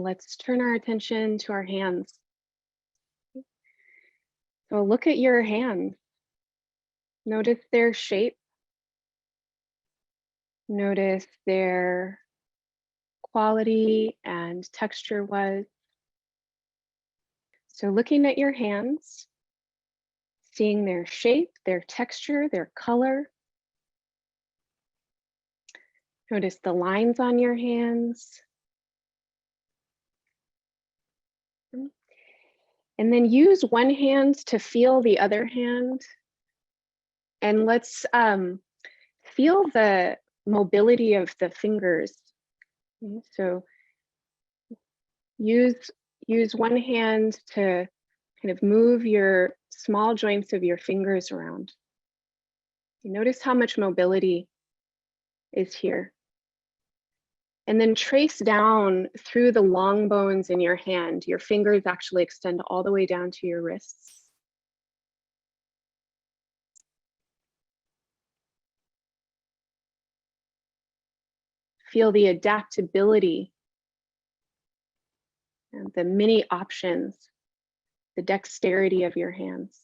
let's turn our attention to our hands. So look at your hands. Notice their shape. Notice their quality and texture was. So looking at your hands, seeing their shape, their texture, their color. Notice the lines on your hands. And then use one hand to feel the other hand. And let's feel the mobility of the fingers. Okay, so use one hand to kind of move your small joints of your fingers around. You notice how much mobility is here. And then trace down through the long bones in your hand. Your fingers actually extend all the way down to your wrists. Feel the adaptability and the many options, the dexterity of your hands.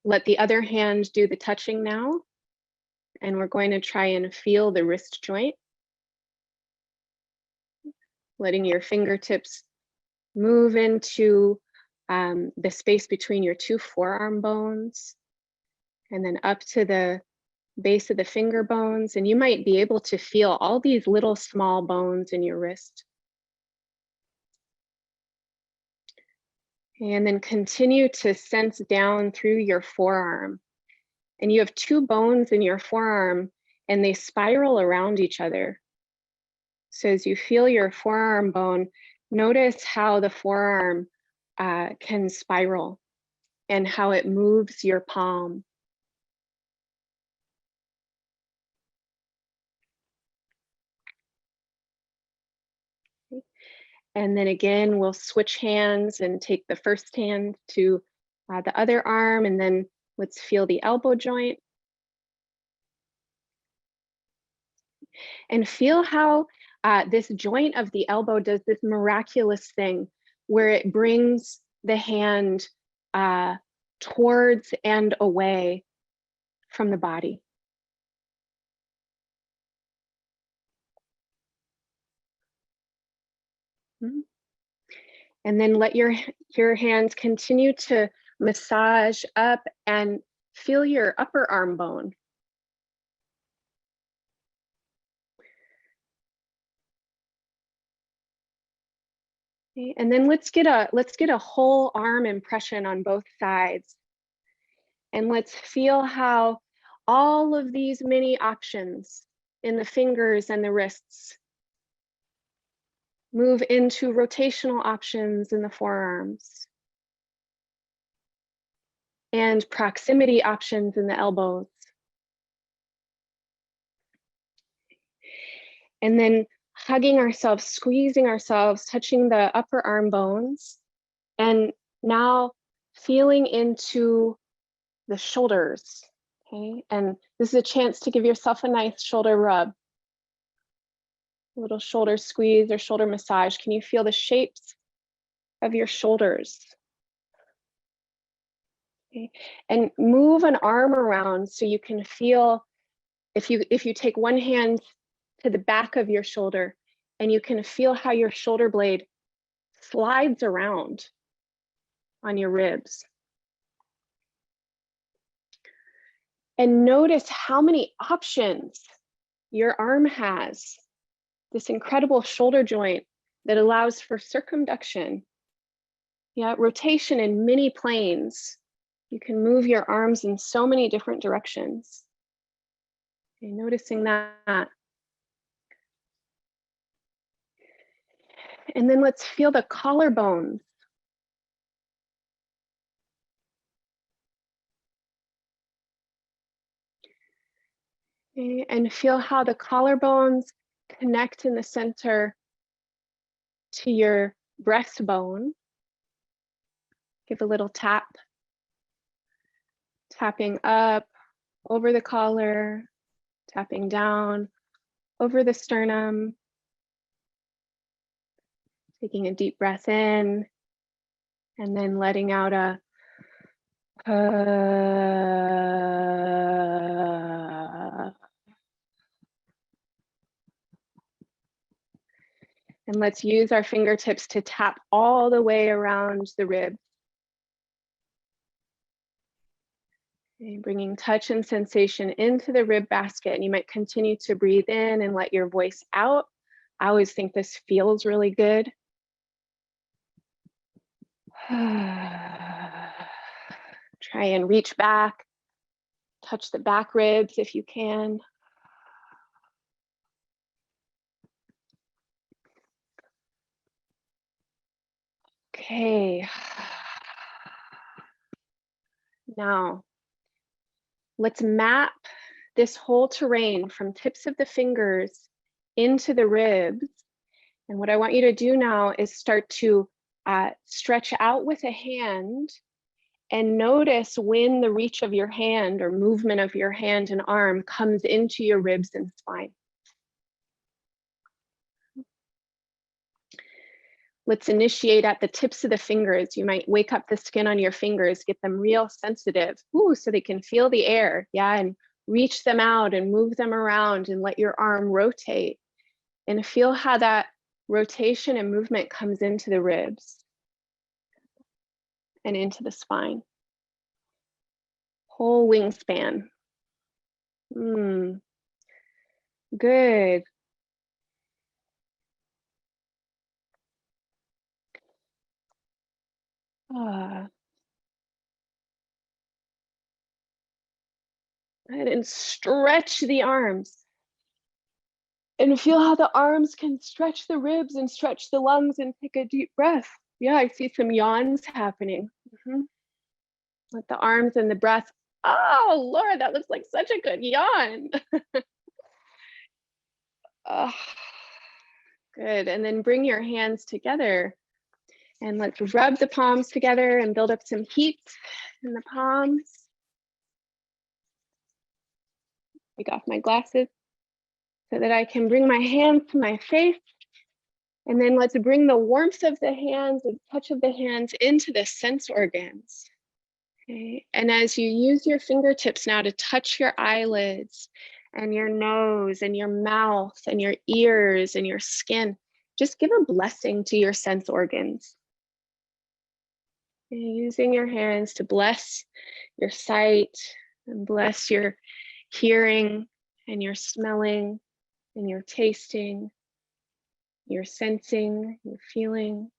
Let the other hand do the touching now. And we're going to try and feel the wrist joint. Letting your fingertips move into the space between your two forearm bones. And then up to the base of the finger bones. And you might be able to feel all these little small bones in your wrist. And then continue to sense down through your forearm. And you have two bones in your forearm and they spiral around each other. So as you feel your forearm bone, notice how the forearm can spiral and how it moves your palm. And then again, we'll switch hands and take the first hand to the other arm, and then let's feel the elbow joint. And feel how this joint of the elbow does this miraculous thing where it brings the hand towards and away from the body. And then let your hands continue to massage up and feel your upper arm bone. Okay, and then let's get a whole arm impression on both sides. And let's feel how all of these many options in the fingers and the wrists move into rotational options in the forearms and proximity options in the elbows. And then hugging ourselves, squeezing ourselves, touching the upper arm bones, and now feeling into the shoulders, okay? And this is a chance to give yourself a nice shoulder rub. A little shoulder squeeze or shoulder massage. Can you feel the shapes of your shoulders? Okay. And move an arm around so you can feel, if you take one hand to the back of your shoulder, and you can feel how your shoulder blade slides around on your ribs. And notice how many options your arm has. This incredible shoulder joint that allows for circumduction. Yeah, rotation in many planes. You can move your arms in so many different directions. Okay, noticing that. And then let's feel the collarbones. Okay, and feel how the collarbones connect in the center to your breastbone. Give a little tap. Tapping up over the collar, tapping down over the sternum, taking a deep breath in, and then letting out a and let's use our fingertips to tap all the way around the ribs. Okay, bringing touch and sensation into the rib basket, and you might continue to breathe in and let your voice out. I always think this feels really good. Try and reach back, touch the back ribs if you can. Okay. Now, let's map this whole terrain from tips of the fingers into the ribs. And what I want you to do now is start to stretch out with a hand and notice when the reach of your hand or movement of your hand and arm comes into your ribs and spine. Let's initiate at the tips of the fingers. You might wake up the skin on your fingers, get them real sensitive, so they can feel the air, and reach them out and move them around and let your arm rotate and feel how that rotation and movement comes into the ribs and into the spine. Whole wingspan. Good. And stretch the arms. And feel how the arms can stretch the ribs and stretch the lungs, and take a deep breath. Yeah, I see some yawns happening. Let the arms and the breath. Oh, Laura, that looks like such a good yawn. Good. And then bring your hands together. And let's rub the palms together and build up some heat in the palms. Take off my glasses so that I can bring my hands to my face. And then let's bring the warmth of the hands and touch of the hands into the sense organs. Okay. And as you use your fingertips now to touch your eyelids and your nose and your mouth and your ears and your skin, just give a blessing to your sense organs. And using your hands to bless your sight and bless your hearing and your smelling and your tasting, your sensing, your feeling.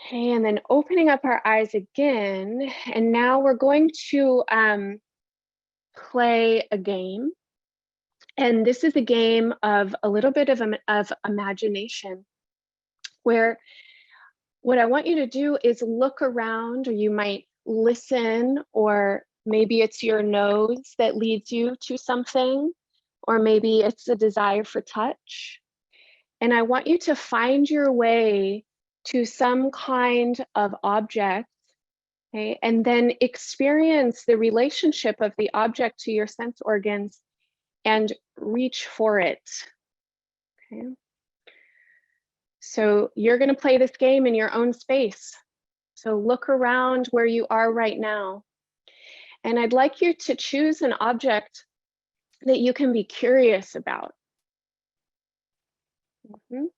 Okay, and then opening up our eyes again. And now we're going to play a game. And this is a game of a little bit of imagination, where what I want you to do is look around, or you might listen, or maybe it's your nose that leads you to something, or maybe it's a desire for touch. And I want you to find your way to some kind of object, okay, and then experience the relationship of the object to your sense organs and reach for it. Okay. So you're going to play this game in your own space. So look around where you are right now. And I'd like you to choose an object that you can be curious about. You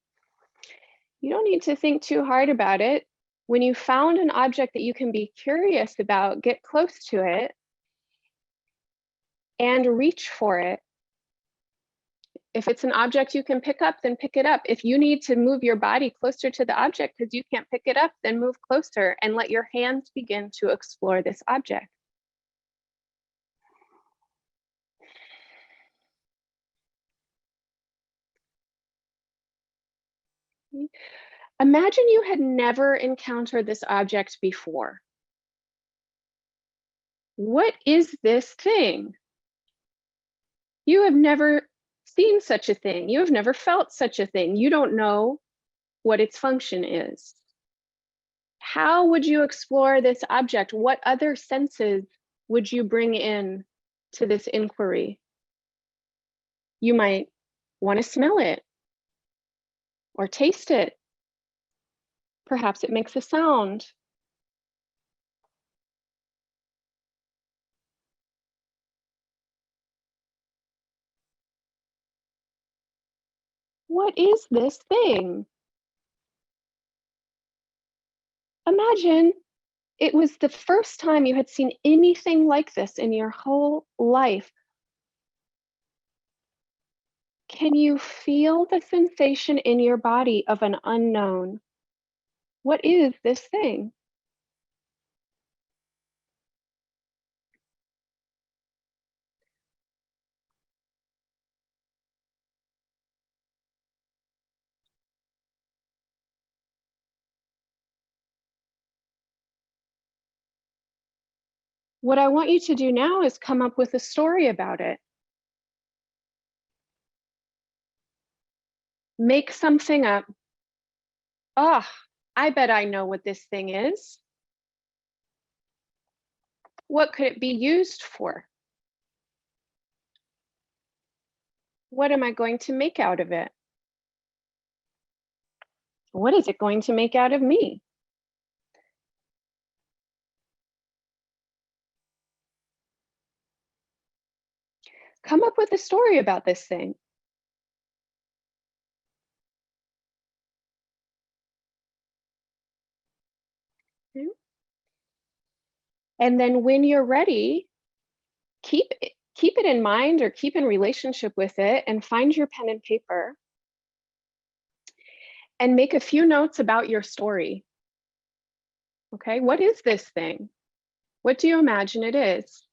don't need to think too hard about it. When you found an object that you can be curious about, get close to it and reach for it. If it's an object you can pick up, then pick it up. If you need to move your body closer to the object because you can't pick it up, then move closer and let your hands begin to explore this object. Imagine you had never encountered this object before. What is this thing? You have never seen such a thing. You have never felt such a thing. You don't know what its function is. How would you explore this object? What other senses would you bring in to this inquiry? You might want to smell it or taste it. Perhaps it makes a sound. What is this thing? Imagine it was the first time you had seen anything like this in your whole life. Can you feel the sensation in your body of an unknown? What is this thing? What I want you to do now is come up with a story about it. Make something up. Oh, I bet I know what this thing is. What could it be used for? What am I going to make out of it? What is it going to make out of me? Come up with a story about this thing. Okay. And then when you're ready, keep it in mind or keep in relationship with it and find your pen and paper and make a few notes about your story. Okay, what is this thing? What do you imagine it is?